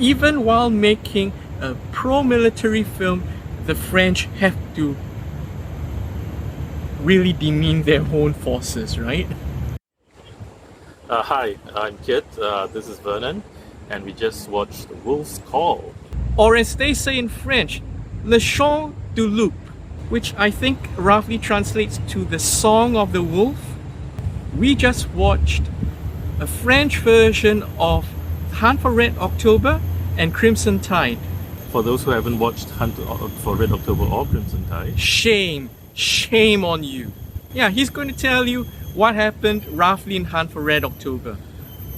Even while making a pro-military film, the French have to really demean their own forces, right? Hi, I'm Kit. This is Vernon, and we just watched Wolf's Call. Or as they say in French, Le Chant du Loup, which I think roughly translates to the Song of the Wolf. We just watched a French version of Hunt for Red October and Crimson Tide. For those who haven't watched Hunt for Red October or Crimson Tide, Shame on you. Yeah, he's going to tell you what happened roughly in Hunt for Red October.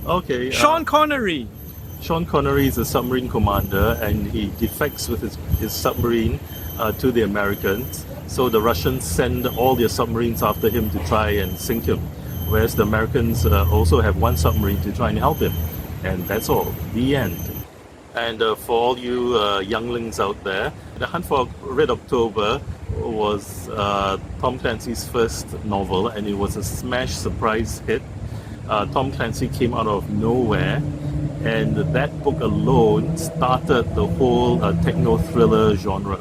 okay. Sean Connery. Sean Connery is a submarine commander, and he defects with his submarine to the Americans. So the Russians send all their submarines after him to try and sink him, whereas the Americans also have one submarine to try and help him. And that's all. The end. And for all you younglings out there, The Hunt for Red October was Tom Clancy's first novel, and it was a smash surprise hit. Tom Clancy came out of nowhere, and that book alone started the whole techno thriller genre.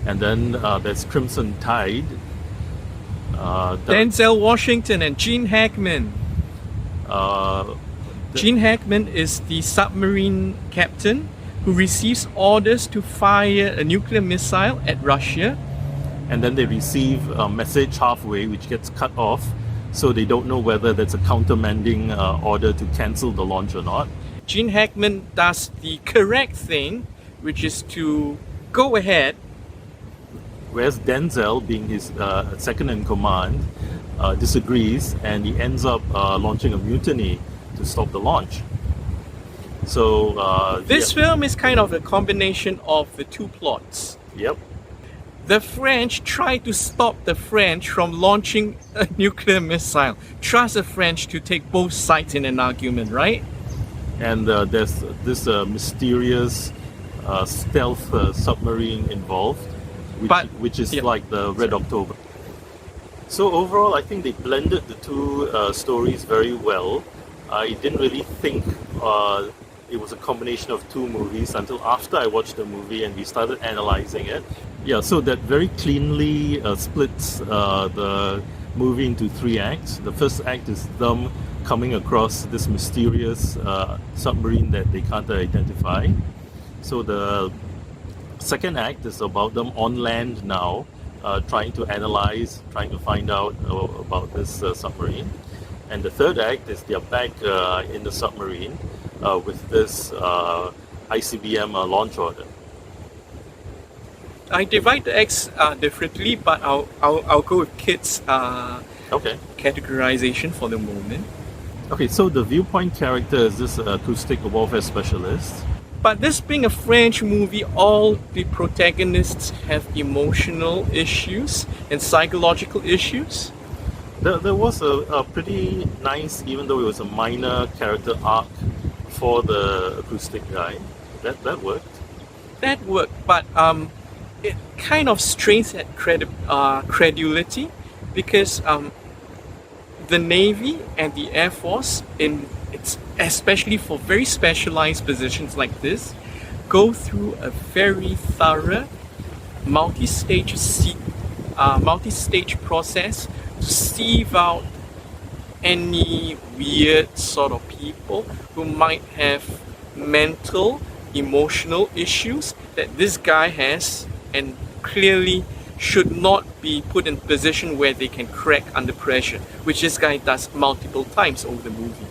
And then there's Crimson Tide. Denzel Washington and Gene Hackman. Gene Hackman is the submarine captain who receives orders to fire a nuclear missile at Russia. And then they receive a message halfway which gets cut off, so they don't know whether that's a countermanding order to cancel the launch or not. Gene Hackman does the correct thing, which is to go ahead. Whereas Denzel, being his second in command, disagrees, and he ends up launching a mutiny to stop the launch. So This film is kind of a combination of the two plots. Yep. The French try to stop the French from launching a nuclear missile. Trust the French to take both sides in an argument, right? And there's this mysterious stealth submarine involved, which is like the Red October. So overall, I think they blended the two stories very well. I didn't really think it was a combination of two movies until after I watched the movie and we started analyzing it. Yeah, so that very cleanly splits the movie into three acts. The first act is them coming across this mysterious submarine that they can't identify. So the second act is about them on land now, trying to analyze, trying to find out about this submarine. And the third act is they're back in the submarine with this ICBM launch order. I divide the acts differently, but I'll go with Kit's Okay. categorization for the moment. Okay, so the viewpoint character is this acoustic warfare specialist. But this being a French movie, all the protagonists have emotional issues and psychological issues. There was a pretty nice, even though it was a minor character arc for the acoustic guy. That worked. That worked, but it kind of strains at credulity because the Navy and the Air Force, especially for very specialized positions like this, go through a very thorough multi-stage process to sieve out any weird sort of people who might have mental, emotional issues that this guy has and clearly should not be put in a position where they can crack under pressure, which this guy does multiple times over the movie.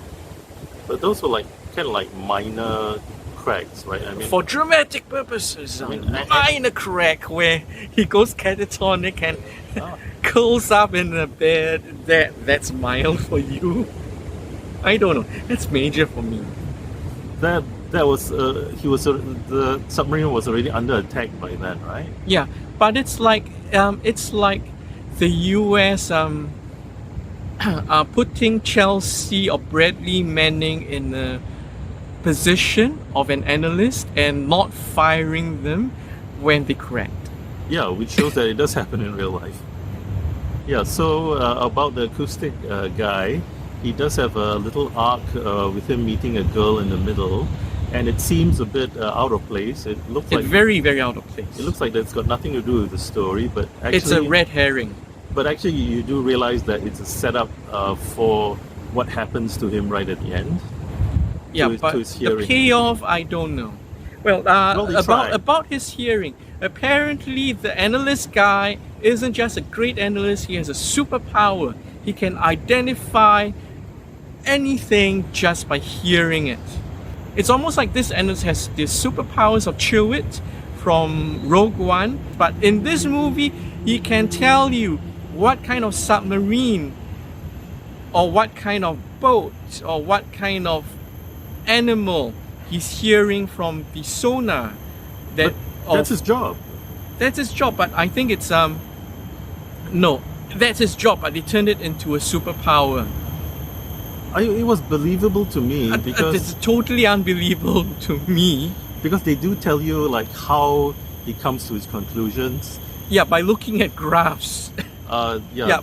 But those were kind of like minor cracks, right? I mean, For dramatic purposes, I mean, minor crack where he goes catatonic and curls up in the bed. That's mild for you. I don't know. That's major for me. that was the submarine was already under attack by then, right? Yeah, but it's like the U.S. Putting Chelsea or Bradley Manning in a position of an analyst and not firing them when they cracked. Yeah, which shows that it does happen in real life. Yeah, so about the acoustic guy, he does have a little arc with him meeting a girl in the middle, and it seems a bit out of place. It looks It's like very, very out of place. it looks like it's got nothing to do with the story, but actually It's a red herring. But actually, you do realize that it's a setup for what happens to him right at the end. Yeah, to but his the hearing. payoff, I don't know. Well, they try. about his hearing. Apparently, the analyst guy isn't just a great analyst. He has a superpower. He can identify anything just by hearing it. It's almost like this analyst has the superpowers of Chewit from Rogue One, but in this movie, he can tell you what kind of submarine or what kind of boat or what kind of animal he's hearing from the sonar. That's his job. That's his job, but I think it's no, that's his job, but they turned it into a superpower. It was believable to me because It's totally unbelievable to me. because they do tell you like how he comes to his conclusions. Yeah, by looking at graphs. Yeah,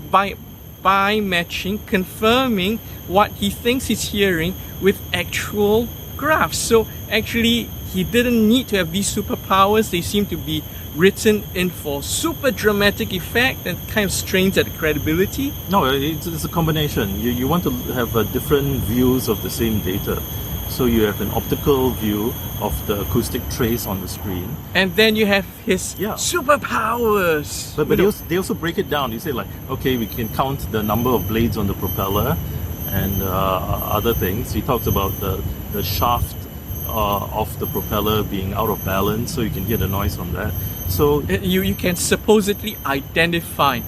by matching, confirming what he thinks he's hearing with actual graphs. So actually, he didn't need to have these superpowers. They seem to be written in for super dramatic effect and kind of strains at the credibility. No, it's a combination. You want to have different views of the same data. So you have an optical view of the acoustic trace on the screen. And then you have his Yeah. superpowers. But they also break it down. You say like, okay, we can count the number of blades on the propeller and other things. He talks about the shaft of the propeller being out of balance, so you can hear the noise from that. So You can supposedly identify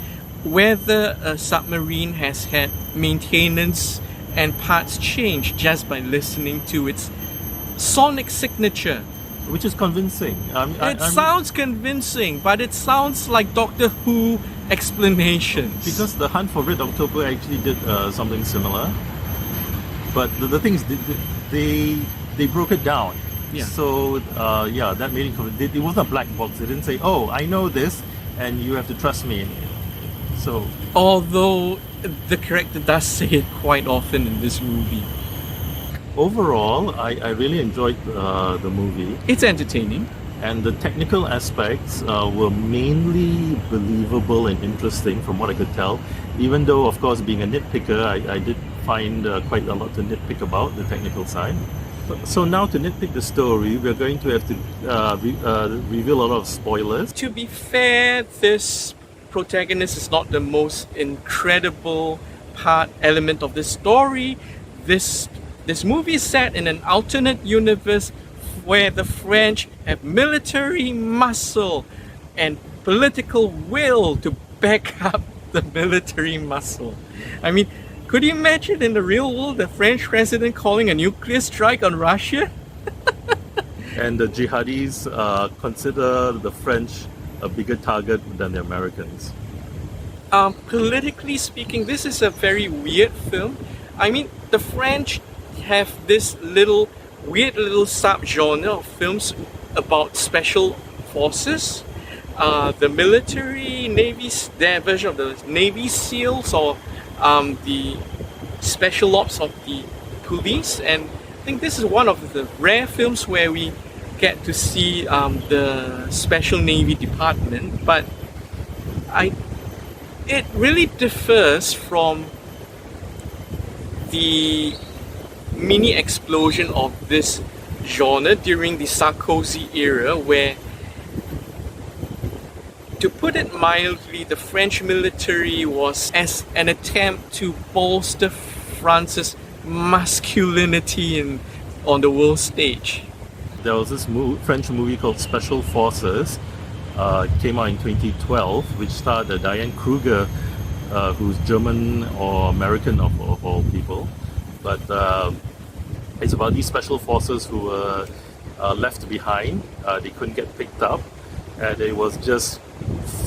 whether a submarine has had maintenance and parts changed just by listening to its sonic signature. which is convincing. It sounds convincing, but it sounds like Doctor Who explanations. Because the Hunt for Red October actually did something similar. But the thing is, they broke it down. Yeah. So that made it. It wasn't a black box. They didn't say, "Oh, I know this, and you have to trust me." So Although the character does say it quite often in this movie. overall, I really enjoyed the movie, It's entertaining. and the technical aspects were mainly believable and interesting, from what I could tell. Even though, of course, being a nitpicker, I did find quite a lot to nitpick about the technical side. So now to nitpick the story, we're going to have to reveal a lot of spoilers. To be fair, this protagonist is not the most incredible element of the story. This movie is set in an alternate universe where the French have military muscle and political will to back up the military muscle. I mean, could you imagine in the real world the French president calling a nuclear strike on Russia? And the jihadis consider the French a bigger target than the Americans. Politically speaking, this is a very weird film. I mean, the French have this weird little subgenre of films about special forces. The military, their version of the Navy SEALs, or the special ops of the police. And I think this is one of the rare films where we get to see the Special Navy Department. But it really differs from the mini explosion of this genre during the Sarkozy era, where, to put it mildly, the French military was as an attempt to bolster France's masculinity on the world stage. There was this French movie called Special Forces, came out in 2012, which starred Diane Kruger, who's German or American of all people. But it's about these special forces who were left behind. They couldn't get picked up, and it was just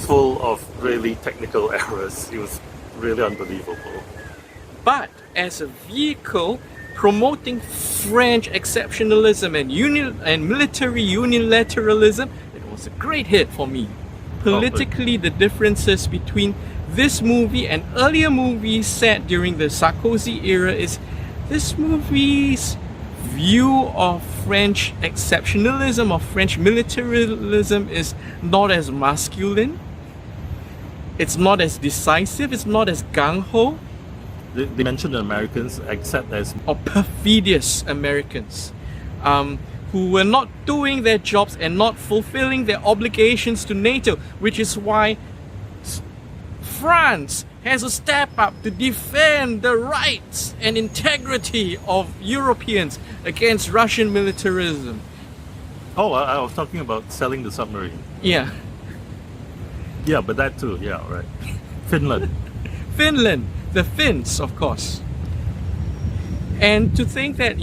full of really technical errors. It was really unbelievable. But as a vehicle promoting French exceptionalism and military unilateralism, it was a great hit for me. Politically, the differences between this movie and earlier movies set during the Sarkozy era is this movie's view of French exceptionalism, of French militarism, is not as masculine, it's not as decisive, it's not as gung-ho. They mentioned the Americans except as or perfidious Americans who were not doing their jobs and not fulfilling their obligations to NATO, which is why France has to step up to defend the rights and integrity of Europeans against Russian militarism. Oh, I was talking about selling the submarine. Yeah. Yeah, but that too. Yeah, right. Finland. Finland, the Finns, of course. And to think that,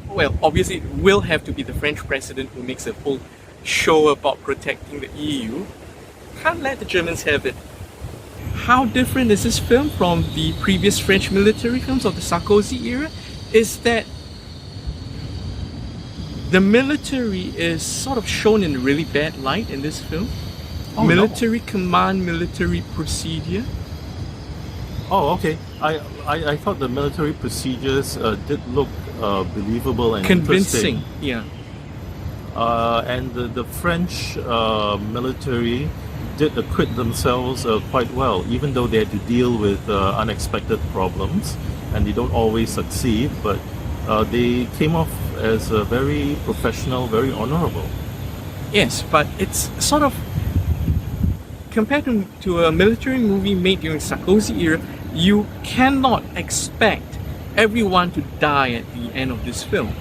well, obviously it will have to be the French president who makes a whole show about protecting the EU. Can't let the Germans have it. How different is this film from the previous French military films of the Sarkozy era? Is that the military is sort of shown in a really bad light in this film. Oh, military command, military procedure. Oh, okay. I thought the military procedures did look believable and Convincing, interesting. yeah. And the French military did acquit themselves quite well, even though they had to deal with unexpected problems, and they don't always succeed, but they came off as very professional, very honorable. Yes, but it's sort of, compared to a military movie made during Sarkozy era, you cannot expect everyone to die at the end of this film,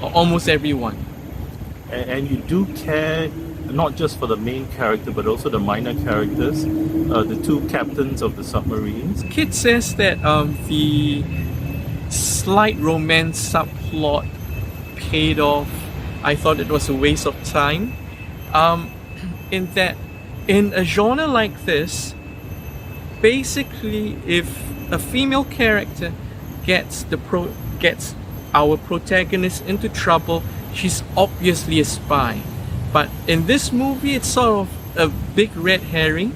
or almost everyone. And you do care not just for the main character, but also the minor characters, the two captains of the submarines. Kit says that the slight romance subplot paid off. I thought it was a waste of time. In that, in a genre like this, basically, if a female character gets our protagonist into trouble, she's obviously a spy. But in this movie, it's sort of a big red herring,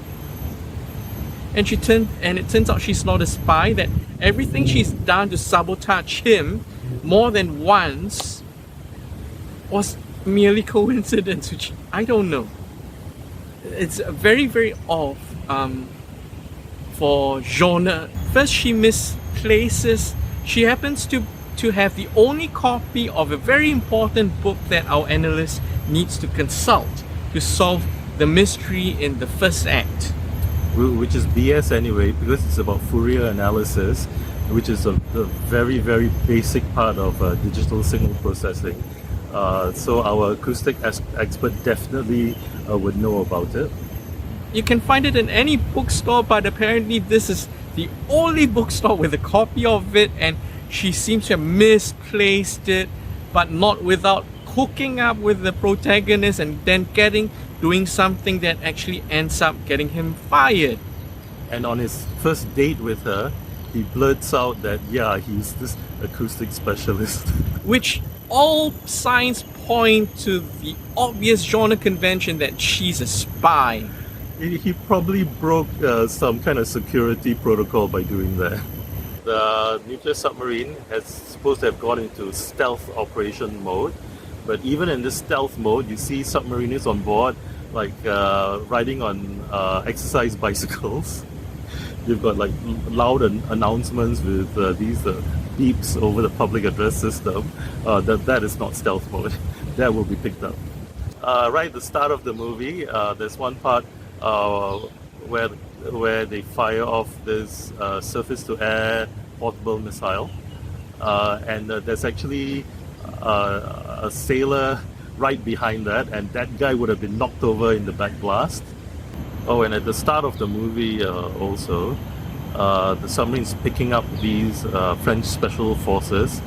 and it turns out she's not a spy. That everything she's done to sabotage him more than once was merely coincidence, which I don't know. It's very, very off for genre. First, she misplaces. She happens to have the only copy of a very important book that our analyst needs to consult to solve the mystery in the first act. Which is BS anyway, because it's about Fourier analysis, which is a very, very basic part of digital signal processing. So our acoustic expert definitely would know about it. You can find it in any bookstore, but apparently this is the only bookstore with a copy of it, and she seems to have misplaced it, but not without hooking up with the protagonist and then doing something that actually ends up getting him fired. And on his first date with her, he blurts out that, yeah, he's this acoustic specialist. Which all signs point to the obvious genre convention that she's a spy. He probably broke some kind of security protocol by doing that. The nuclear submarine is supposed to have gone into stealth operation mode, but even in this stealth mode, you see submarinists on board, like riding on exercise bicycles. You've got like loud announcements with these beeps over the public address system. That is not stealth mode. That will be picked up. Right at the start of the movie, there's one part where they fire off this surface-to-air portable missile, and there's actually a sailor right behind that, and that guy would have been knocked over in the back blast. Oh, and at the start of the movie also, the submarine's picking up these French special forces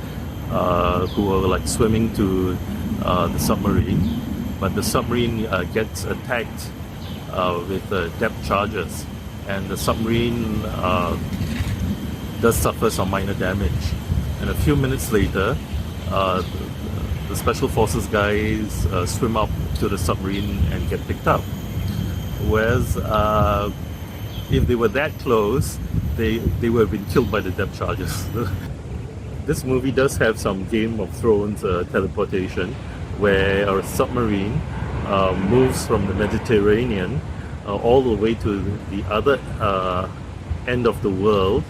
who are like swimming to the submarine, but the submarine gets attacked with depth charges, and the submarine does suffer some minor damage. And a few minutes later, the special forces guys swim up to the submarine and get picked up. Whereas if they were that close, they would have been killed by the depth charges. This movie does have some Game of Thrones teleportation, where a submarine moves from the Mediterranean all the way to the other end of the world,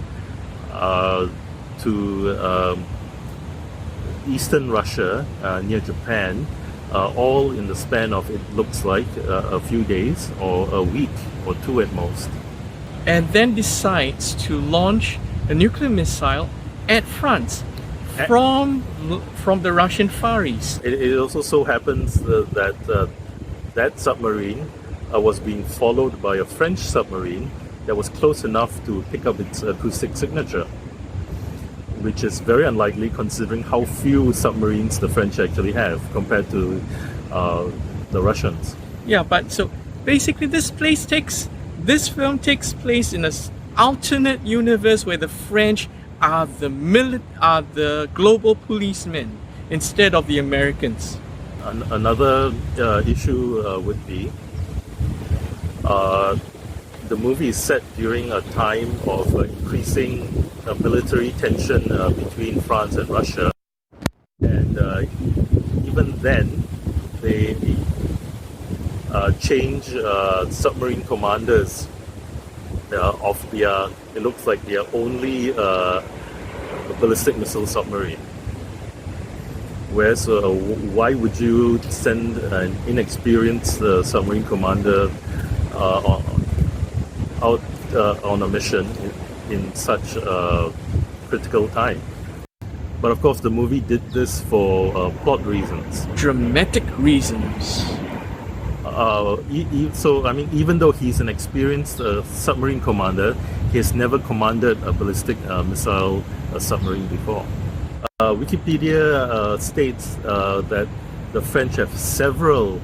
to eastern Russia, near Japan, all in the span of, it looks like, a few days or a week or two at most. And then decides to launch a nuclear missile at France from the Russian Far East. It also so happens that that submarine was being followed by a French submarine that was close enough to pick up its acoustic signature, which is very unlikely considering how few submarines the French actually have compared to the Russians. Yeah, but so basically this film takes place in an alternate universe where the French are the global policemen instead of the Americans. Another issue would be the movie is set during a time of increasing military tension between France and Russia, and even then they change submarine commanders of their, it looks like their only ballistic missile submarine. Whereas why would you send an inexperienced submarine commander out on a mission in such a critical time? But of course the movie did this for plot reasons. Dramatic reasons. So I mean, even though he's an experienced submarine commander, he has never commanded a ballistic missile submarine before. Wikipedia states that the French have several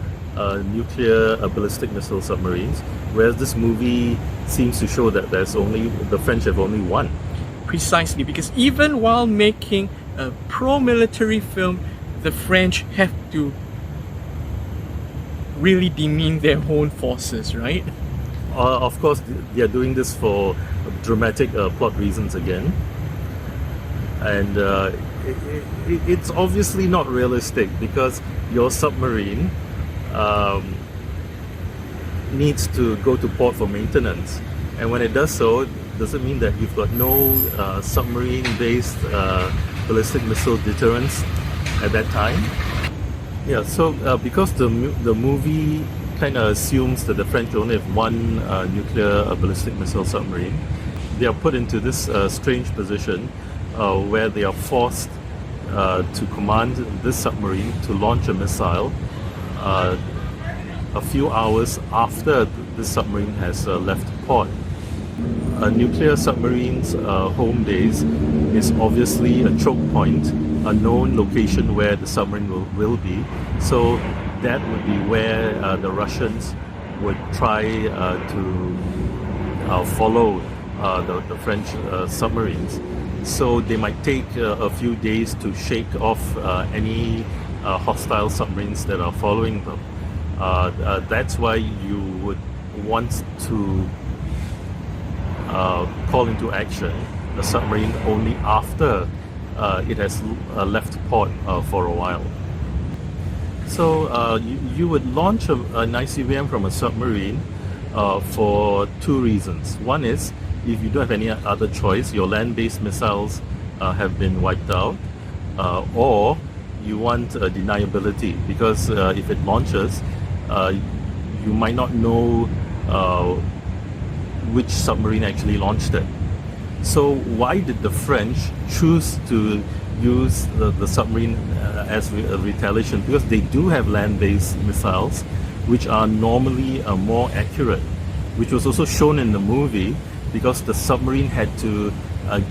nuclear ballistic missile submarines, whereas this movie seems to show that the French have only one. Precisely, because even while making a pro-military film, the French have to really demean their own forces, right? Of course, they are doing this for dramatic plot reasons again. And it's obviously not realistic, because your submarine needs to go to port for maintenance. And when it does so, does it mean that you've got no submarine-based ballistic missile deterrence at that time? Yeah, so because the movie kind of assumes that the French only have one nuclear ballistic missile submarine, they are put into this strange position where they are forced to command this submarine to launch a missile a few hours after this submarine has left port. A nuclear submarine's home base is obviously a choke point, a known location where the submarine will be. So that would be where the Russians would try to follow the French submarines. So they might take a few days to shake off any hostile submarines that are following them. That's why you would want to call into action the submarine only after it has left port for a while. So you would launch an ICBM from a submarine for two reasons. One is, if you don't have any other choice, your land-based missiles have been wiped out, or you want deniability, because if it launches, you might not know which submarine actually launched it. So why did the French choose to use the submarine as a retaliation? Because they do have land-based missiles, which are normally more accurate, which was also shown in the movie, because the submarine had to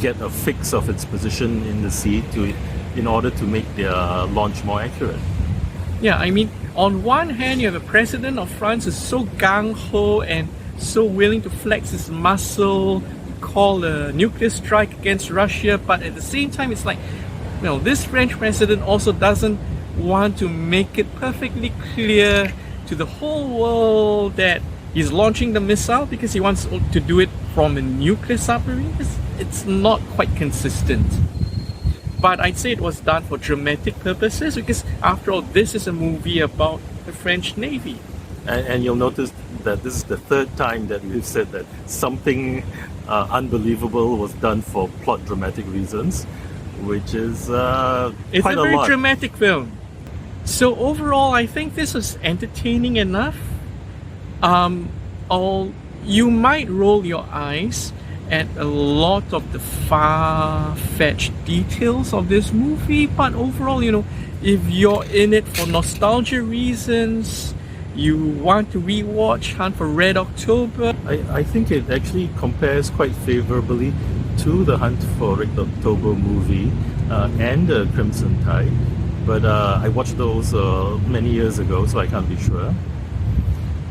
get a fix of its position in the sea in order to make their launch more accurate. Yeah, I mean, on one hand, you have a president of France who's so gung-ho and so willing to flex his muscle, call a nuclear strike against Russia, but at the same time, it's like, you know, this French president also doesn't want to make it perfectly clear to the whole world that He's launching the missile because he wants to do it from a nuclear submarine. It's not quite consistent. But I'd say it was done for dramatic purposes because, after all, this is a movie about the French Navy. And you'll notice that this is the third time that we've said that something unbelievable was done for plot dramatic reasons, which is It's a quite very lot. dramatic film. So overall, I think this was entertaining enough. You might roll your eyes at a lot of the far-fetched details of this movie, but overall, if you're in it for nostalgia reasons, you want to rewatch Hunt for Red October. I think it actually compares quite favorably to the Hunt for Red October movie and Crimson Tide. But I watched those many years ago, so I can't be sure.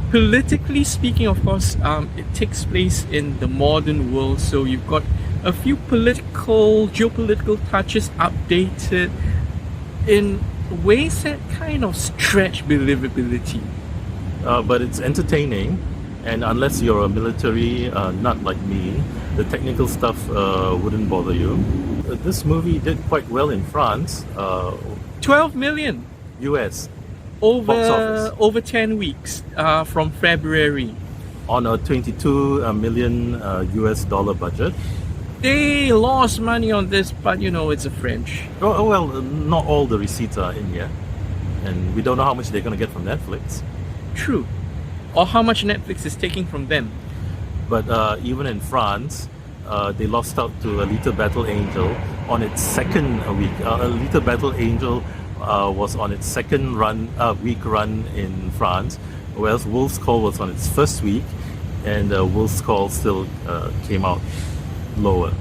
Politically speaking, of course, it takes place in the modern world, so you've got a few geopolitical touches updated in ways that kind of stretch believability. But it's entertaining, and unless you're a military nut like me, the technical stuff wouldn't bother you. This movie did quite well in France, 12 million US, box office. over 10 weeks from February. On a 22 million US dollar budget. They lost money on this, but it's a French. Oh, well, not all the receipts are in yet, and we don't know how much they're going to get from Netflix. True. Or how much Netflix is taking from them. But even in France, they lost out to Alita Battle Angel on its second week. Alita Battle Angel was on its second week run in France, whereas Wolf's Call was on its first week, and Wolf's Call still came out lower.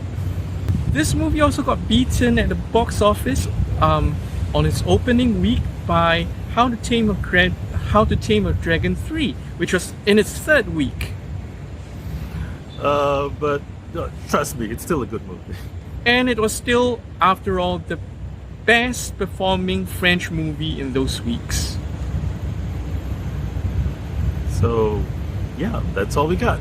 This movie also got beaten at the box office on its opening week by How to Tame a Dragon 3, which was in its third week. But trust me, it's still a good movie. And it was still, after all, the best performing French movie in those weeks. So, yeah, that's all we got.